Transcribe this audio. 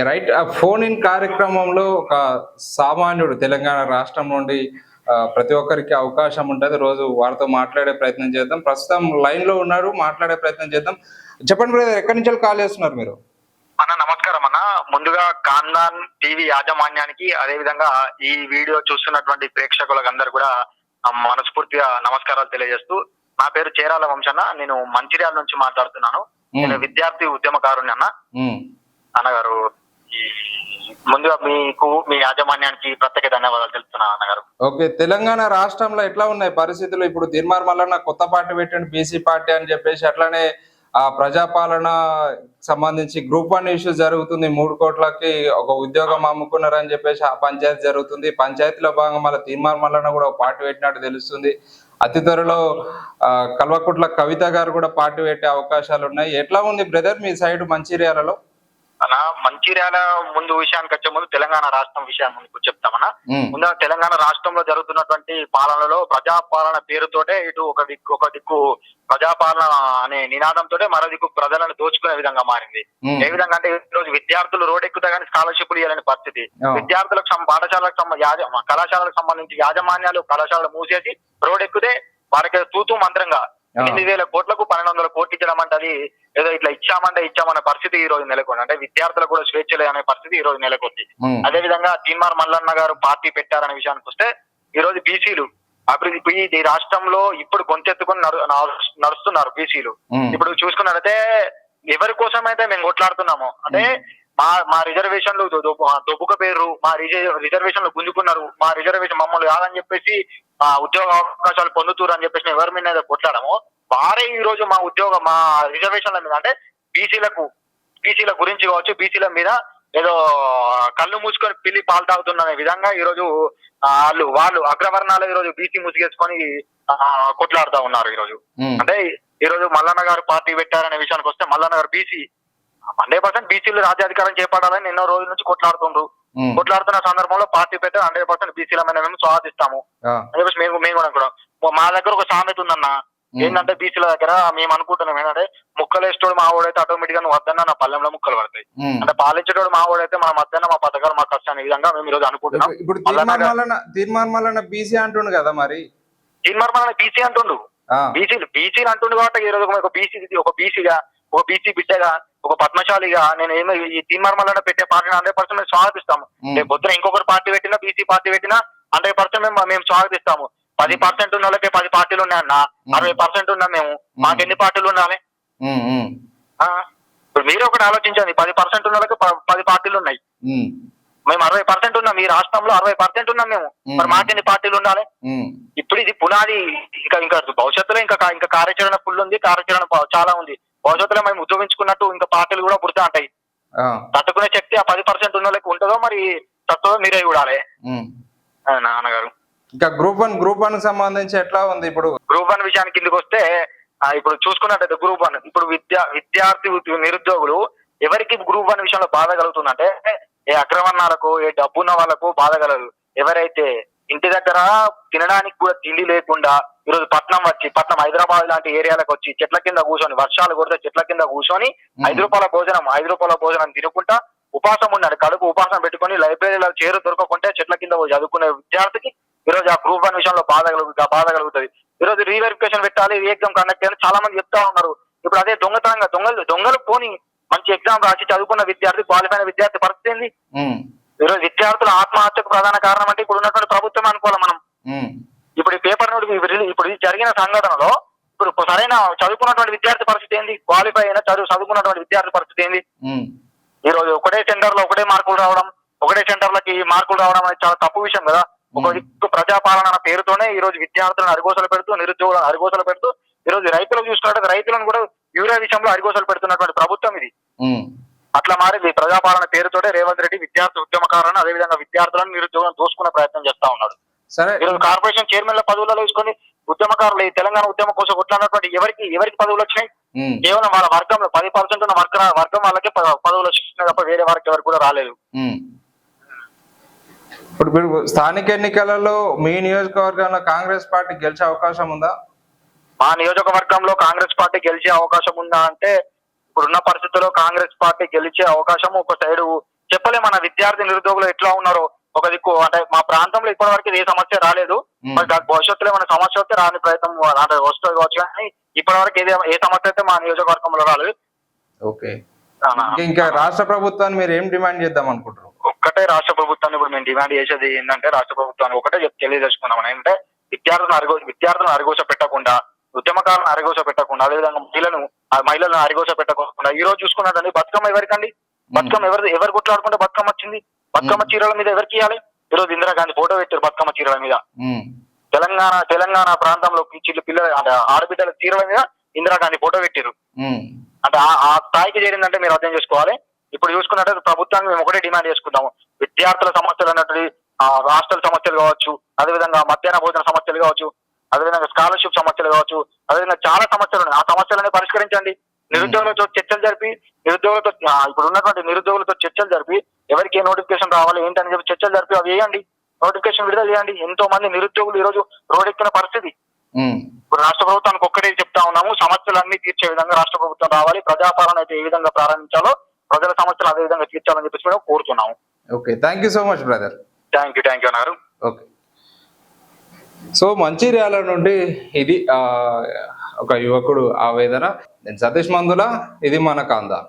Right. Phone in కార్యక్రమంలో ఒక సామాన్యుడు తెలంగాణ రాష్ట్రం నుండి ప్రతి ఒక్కరికి అవకాశం ఉంటది. రోజు వారితో మాట్లాడే ప్రయత్నం చేద్దాం. ప్రస్తుతం లైన్‌లో ఉన్నారు. మాట్లాడే ప్రయత్నం చేద్దాం. చెప్పండి బ్రదర్, ఎక్కడి నుంచెల్లి కాల్ చేస్తున్నారు మీరు? అన్న నమస్కారం అన్న. ముందుగా ఖాందాన్ టీవీ యాజమాన్యానికి, అదే విధంగా ఈ వీడియో చూస్తున్నటువంటి ప్రేక్షకులకు అందరు కూడా మనస్ఫూర్తిగా నమస్కారాలు తెలియజేస్తూ, నా పేరు చేరాల వంశన్న. నేను మంచిర్యాల నుంచి మాట్లాడుతున్నాను. నేను విద్యార్థి ఉద్యమకారుని అన్న. అన్నగారు, ముందుగా మీకు, మీ యాజమాన్యానికి ప్రత్యేక ధన్యవాదాలు తెలుపుతున్నా అన్నగారు. ఓకే. తెలంగాణ రాష్ట్రంలో ఎట్లా ఉన్నాయి పరిస్థితులు? ఇప్పుడు తీర్మార్ మల్లన్న కొత్త పార్టీ పెట్టండి, బీసీ పార్టీ అని చెప్పేసి, అట్లానే ఆ ప్రజాపాలన సంబంధించి గ్రూప్ 1 ఇష్యూ జరుగుతుంది. 3 కోట్లకి ఒక ఉద్యోగం అమ్ముకున్నారని చెప్పేసి ఆ పంచాయతీ జరుగుతుంది. పంచాయతీలో భాగంగా మళ్ళీ తీర్మార్ మల్లన్న కూడా ఒక పార్టీ పెట్టినట్టు తెలుస్తుంది. అతి త్వరలో కల్వకుట్ల కవిత గారు కూడా పార్టీ పెట్టే అవకాశాలు ఉన్నాయి. ఎట్లా ఉంది బ్రదర్ మీ సైడ్ మంచిర్యాలలో? అన్న, మంచిర్యాల ముందు విషయానికి వచ్చే ముందు తెలంగాణ రాష్ట్రం విషయాన్ని ముందుకు చెప్తామన్నా. ముందుగా తెలంగాణ రాష్ట్రంలో జరుగుతున్నటువంటి పాలనలో ప్రజాపాలన పేరుతోటే ఇటు ఒక దిక్కు ప్రజాపాలన అనే నినాదంతో మరో దిక్కు ప్రజలను దోచుకునే విధంగా మారింది. ఏ విధంగా అంటే, ఈ రోజు విద్యార్థులు రోడ్ ఎక్కుతా కానీ స్కాలర్షిప్లు ఇవ్వాలని పరిస్థితి. విద్యార్థులకు పాఠశాలకు కళాశాలకు సంబంధించి యాజమాన్యాలు కళాశాలలు మూసేసి రోడ్ ఎక్కుతే వారికి తూతూ మంత్రంగా 8,000 కోట్లకు 1,200 కోట్లు ఇచ్చడం అంటే అది ఏదో ఇట్లా ఇచ్చామన్న పరిస్థితి ఈ రోజు నెలకొంది. అంటే విద్యార్థులకు కూడా స్వేచ్ఛ అనే పరిస్థితి ఈ రోజు నెలకొంది. అదే విధంగా తీన్మార్ మల్లన్న గారు పార్టీ పెట్టారనే విషయానికి వస్తే, ఈ రోజు బీసీలు అభివృద్ధి ఈ రాష్ట్రంలో ఇప్పుడు గొంతెత్తుకుని నడుస్తున్నారు బీసీలు. ఇప్పుడు చూసుకున్నట్లయితే ఎవరి కోసం అయితే మేము కొట్లాడుతున్నామో, అంటే మా రిజర్వేషన్లు దొబ్బుక పేరు, మా రిజర్వేషన్లు గుంజుకున్నారు, మా రిజర్వేషన్ మమ్మల్ని కాదని చెప్పేసి ఉద్యోగ అవకాశాలు పొందుతున్నారు అని చెప్పేసి ఎవరి మీద కొట్లాడమో వారే ఈ రోజు మా రిజర్వేషన్ల మీద, అంటే బీసీల గురించి కావచ్చు, బీసీల మీద ఏదో కళ్ళు మూసుకొని పిల్లి పాలు తాగుతున్న విధంగా ఈ రోజు వాళ్ళు అగ్రవర్ణాలు ఈ రోజు బీసీ ముసుగేసుకొని కొట్లాడుతా ఉన్నారు. ఈ రోజు అంటే ఈ రోజు మల్లన్న గారు పార్టీ పెట్టారనే విషయానికి వస్తే, మల్లన్న గారు బీసీ 100% బీసీలు రాజ్యాధికారం చేపట్టాలని ఎన్నో రోజుల నుంచి కొట్లాడుతున్న సందర్భంలో పార్టీ పెట్టారు. 100% బీసీల మీద మేము స్వాగతిస్తాము అని చెప్పేసి మేము కూడా మా దగ్గర ఒక సామెత ఉందన్న. ఏంటంటే, బీసీల దగ్గర మేము అనుకుంటున్నాం ఏంటంటే, ముక్కలేసేటోడు మా ఓడైతే ఆటోమేటిక్ గా నువ్వు వద్దన్న నా పల్లెంలో ముక్కలు పడతాయి. అంటే పాలించేటోడు మా ఓడైతే మనం వద్దన్న మా పథకాలు మాకు వస్తాయి అనే విధంగా మేము ఈ రోజు అనుకుంటున్నాం. ఇప్పుడు తీర్మార్ మల్లన్న బీసీ అంటుండు కదా, మరి తీర్మార్ మల్లన్న బీసీ అంటుండు, బీసీలు అంటుండు కాబట్టి ఈ రోజు ఒక బీసీ బిడ్డగా, ఒక పద్మశాలిగా నేను ఈ తీన్మార్ మల్లన్న పెట్టే పార్టీని 100% మేము స్వాగతిస్తాము. రేపు పొద్దున ఇంకొకరు పార్టీ పెట్టినా, బీసీ పార్టీ పెట్టినా 100% మేము స్వాగతిస్తాము. 10% ఉన్న వాళ్ళకి 10 పార్టీలు ఉన్నాయన్న, 60% ఉన్నాం మేము, మాకు ఎన్ని పార్టీలు ఉండాలి? ఇప్పుడు మీరు ఒకటి ఆలోచించండి, 10% ఉన్న వాళ్ళకి 10 పార్టీలు ఉన్నాయి, మేము 60% ఉన్నాం. ఈ రాష్ట్రంలో 60% ఉన్నాం మేము, మరి మాకెన్ని పార్టీలు ఉండాలి? ఇప్పుడు ఇది పునాది. ఇంకా భవిష్యత్తులో ఇంకా కార్యాచరణ ఫుల్ ఉంది, కార్యాచరణ చాలా ఉంది. భవిష్యత్తులో మేము ఉద్యోగించుకున్నట్టు ఇంకా పార్టీలు కూడా పుడతా ఉంటాయి. తట్టుకునే శక్తి ఆ 10% ఉన్న వాళ్ళకి ఉంటుందో మరి తక్కువ మీరే చూడాలి నాన్నగారు. ఇంకా గ్రూప్ 1 సంబంధించి ఎట్లా ఉంది? ఇప్పుడు గ్రూప్ 1 విషయానికి కిందకి వస్తే, ఇప్పుడు చూసుకున్నట్టయితే గ్రూప్ 1 ఇప్పుడు విద్యార్థి నిరుద్యోగులు ఎవరికి గ్రూప్ 1 విషయంలో బాధ కలుగుతుందంటే, ఏ అగ్రవర్ణాలకు, ఏ డబ్బున్న వాళ్ళకు బాధ కలదు. ఎవరైతే ఇంటి దగ్గర తినడానికి కూడా తిండి లేకుండా ఈరోజు పట్నం హైదరాబాద్ లాంటి ఏరియాలకు వచ్చి చెట్ల కింద కూర్చొని, వర్షాలు కొడితే చెట్ల కింద కూర్చొని 5 రూపాయల భోజనం తినకుండా ఉపాసం ఉన్నాడు. కడుపు ఉపాసం పెట్టుకుని లైబ్రరీలో చేరు దొరకకుంటే చెట్ల కింద చదువుకునే విద్యార్థికి ఈరోజు ఆ గ్రూప్ 1 విషయంలో బాధ కలుగుతుంది. ఈరోజు రీవెరిఫికేషన్ పెట్టాలి, ఎగ్జామ్ కండక్ట్ చేయాలి చాలా మంది చెప్తా ఉన్నారు. ఇప్పుడు అదే దొంగతనంగా దొంగలు పోని మంచి ఎగ్జామ్ రాసి చదువుకున్న విద్యార్థి, క్వాలిఫై అయిన విద్యార్థి పరిస్థితి ఏంది? ఈరోజు విద్యార్థుల ఆత్మహత్యకు ప్రధాన కారణం అంటే ఇప్పుడు ఉన్నటువంటి ప్రభుత్వం అనుకోవాలి మనం. ఇప్పుడు ఈ పేపర్ ఇప్పుడు జరిగిన సంఘటనలో ఇప్పుడు సరైన చదువుకున్నటువంటి విద్యార్థి పరిస్థితి ఏంది? క్వాలిఫై అయిన చదువుకున్నటువంటి విద్యార్థి పరిస్థితి ఏంది? ఈ రోజు ఒకటే సెంటర్ లో ఒకటే మార్కులు రావడం అనేది చాలా తప్పు విషయం కదా. ఒక ప్రజాపాలన పేరుతోనే ఈ రోజు విద్యార్థులను అరిగోసలు పెడుతూ, నిరుద్యోగులను అరిగోసలు పెడుతూ, ఈ రోజు రైతులకు చూసుకున్నట్టు రైతులను కూడా యూరియా విషయంలో అరిగోసలు పెడుతున్నటువంటి ప్రభుత్వం ఇది. అట్లా మారింది. ప్రజాపాలన పేరుతోటే రేవంత్ రెడ్డి విద్యార్థి ఉద్యమకారులను, అదేవిధంగా విద్యార్థులను, నిరుద్యోగులను దోసుకునే ప్రయత్నం చేస్తా ఉన్నాడు. సరే, ఈరోజు కార్పొరేషన్ చైర్మన్ల పదవులలో వేసుకొని ఉద్యమకారులు ఈ తెలంగాణ ఉద్యమం కోసం కొట్లాడినటువంటి ఎవరికి పదవులు వచ్చినాయి? కేవలం వాళ్ళ వర్గంలో 10% ఉన్న వర్గం వాళ్ళకే పదవులు వచ్చినాయి తప్ప వేరే వారికి ఎవరికి కూడా రాలేదు. ఇప్పుడు స్థానిక ఎన్నికలలో మీ నియోజకవర్గంలో కాంగ్రెస్ పార్టీ గెలిచే అవకాశం ఉందా? మా నియోజకవర్గంలో కాంగ్రెస్ పార్టీ గెలిచే అవకాశం ఉందా అంటే ఇప్పుడున్న పరిస్థితుల్లో కాంగ్రెస్ పార్టీ గెలిచే అవకాశం ఒక సైడ్ చెప్పలే. మన విద్యార్థి నిరుద్యోగులు ఎట్లా ఉన్నారో ఒక దిక్కు అంటే మా ప్రాంతంలో ఇప్పటి వరకు ఏ సమస్య రాలేదు. మరి భవిష్యత్తులో ఏమైనా సమస్య వస్తే రాని ప్రయత్నం అంటే వస్తుంది కావచ్చు, కానీ ఇప్పటి వరకు ఏ సమస్య అయితే మా నియోజకవర్గంలో రాలేదు. ఓకే, ఇంకా రాష్ట్ర ప్రభుత్వాన్ని మీరు ఏం డిమాండ్ చేద్దాం అనుకుంటారు? ఒక్కటే రాష్ట్ర ప్రభుత్వాన్ని ఇప్పుడు మేము డిమాండ్ చేసేది ఏంటంటే, రాష్ట్ర ప్రభుత్వాన్ని ఒకటే తెలియజేసుకున్నాం ఏంటంటే, విద్యార్థులను అరిగోస పెట్టకుండా, ఉద్యమకాలను అరిగోస పెట్టకుండా, అదేవిధంగా మహిళలను అరిగోస పెట్టకుండా ఈ రోజు చూసుకున్నట్టండి బతుకమ్మ ఎవరికండి? బతుకమ్మ ఎవరు కొట్లాడుకుంటే బతుకమ్మ వచ్చింది? బతుకమ్మ చీరల మీద ఎవరికి ఇవ్వాలి? ఈ రోజు ఇందిరాగాంధీ ఫోటో పెట్టారు బతుకమ్మ చీరల మీద. తెలంగాణ ప్రాంతంలో పిల్లలు అంటే ఆడబిడ్డల చీరల మీద ఇందిరాగాంధీ ఫోటో పెట్టారు. అంటే ఆ స్థాయికి చేరిందంటే మీరు అర్థం చేసుకోవాలి. ఇప్పుడు చూసుకున్నట్టు ప్రభుత్వాన్ని మేము ఒకటే డిమాండ్ చేసుకుంటాము. విద్యార్థుల సమస్యలు అన్నట్టు హాస్టల్ సమస్యలు కావచ్చు, అదేవిధంగా మధ్యాహ్న భోజన సమస్యలు కావచ్చు, అదేవిధంగా స్కాలర్షిప్ సమస్యలు కావచ్చు, అదేవిధంగా చాలా సమస్యలు ఉన్నాయి. ఆ సమస్యలను పరిష్కరించండి. నిరుద్యోగులతో చర్చలు జరిపి ఇప్పుడు ఉన్నటువంటి నిరుద్యోగులతో చర్చలు జరిపి ఎవరికి ఏ నోటిఫికేషన్ రావాలి ఏంటని చెప్పి చర్చలు జరిపి అవి వేయండి, నోటిఫికేషన్ విడుదల చేయండి. ఎంతో మంది నిరుద్యోగులు ఈ రోజు రోడ్డెక్కిన పరిస్థితి. ఇప్పుడు రాష్ట్ర ప్రభుత్వానికి ఒక్కటే చెప్తా ఉన్నాము, సమస్యలన్నీ తీర్చే విధంగా రాష్ట్ర ప్రభుత్వం రావాలి. ప్రజాపాలన అయితే ఏ విధంగా ప్రారంభించాలో ప్రజల సమస్యలు అదే విధంగా తీర్చాలని చెప్పేసి మేము కోరుతున్నాము. Okay, thank you so much brother. Thank you అన్నారు. ఓకే, సో మంచిర్యాల నుండి ఇది ఒక యువకుడు ఆవేదన. నేను సతీష్ మందుల, ఇది మన కాందా.